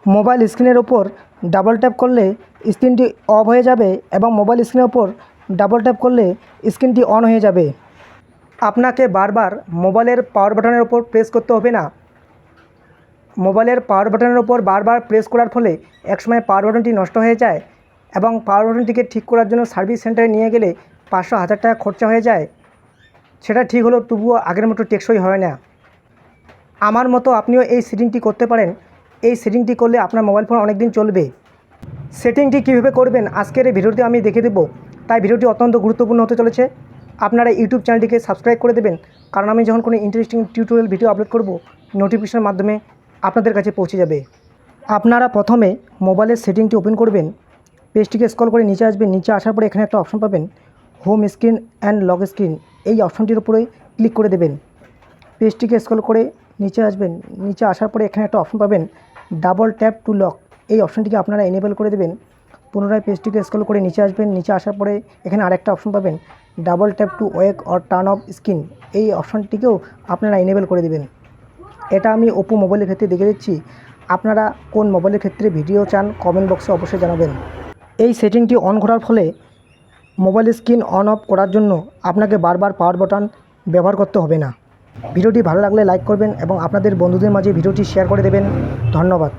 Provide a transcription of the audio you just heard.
Mobile স্ক্রিনের ওপর double tap করলে স্ক্রিনটি অফ হয়ে যাবে এবং মোবাইল স্ক্রিনের ওপর ডাবল ট্যাপ করলে স্ক্রিনটি অন হয়ে যাবে। আপনাকে বারবার মোবাইলের পাওয়ার বাটনের ওপর প্রেস করতে হবে না। মোবাইলের পাওয়ার বাটনের ওপর বারবার প্রেস করার ফলে একসময় পাওয়ার বাটনটি নষ্ট হয়ে যায় এবং পাওয়ার বাটনটিকে ঠিক করার জন্য সার্ভিস সেন্টারে নিয়ে গেলে 500-1000 টাকা খরচা হয়ে যায়। সেটা ঠিক হলেও তবুও আগের মতো টেকসই হয় না। আমার মতো আপনিও এই সেটিংটি করতে পারেন। এই সেটিংটি করলে আপনার মোবাইল ফোন অনেক দিন চলবে। সেটিংটি কীভাবে করবেন আজকের এই ভিডিওতে আমি দেখে দেবো, তাই ভিডিওটি অত্যন্ত গুরুত্বপূর্ণ হতে চলেছে। আপনারা ইউটিউব চ্যানেলটিকে সাবস্ক্রাইব করে দেবেন, কারণ আমি যখন কোনো ইন্টারেস্টিং টিউটোরিয়াল ভিডিও আপলোড করব নোটিফিকেশনের মাধ্যমে আপনাদের কাছে পৌঁছে যাবে। আপনারা প্রথমে মোবাইলের সেটিংটি ওপেন করবেন, পেজটিকে স্ক্রল করে নিচে আসবেন। নিচে আসার পরে এখানে একটা অপশন পাবেন home screen and lock screen, এই অপশনটির উপরে ক্লিক করে দেবেন। পেজটিকে স্ক্রল করে নিচে আসবেন। নিচে আসার পরে এখানে একটা অপশন পাবেন ডাবল ট্যাপ টু লক, এই অপশনটিকে আপনারা এনেবল করে দেবেন। পুনরায় পেজটিকে স্ক্রল করে নিচে আসবেন। নিচে আসার পরে এখানে আরেকটা অপশন পাবেন double tap two ওয়েক or turn off screen, এই অপশনটিকেও আপনারা এনেবল করে দেবেন। এটা আমি ওপো মোবাইলের ক্ষেত্রে দেখে দিচ্ছি। আপনারা কোন মোবাইলের ক্ষেত্রে ভিডিও চান কমেন্ট বক্সে অবশ্যই জানাবেন। এই সেটিংটি অন করার ফলে মোবাইল স্ক্রিন অন অফ করার জন্য আপনাকে বারবার পাওয়ার বাটন ব্যবহার করতে হবে না। ভিডিওটি ভালো লাগলে লাইক করবেন এবং আপনাদের বন্ধুদের মাঝে ভিডিওটি শেয়ার করে দেবেন। ধন্যবাদ।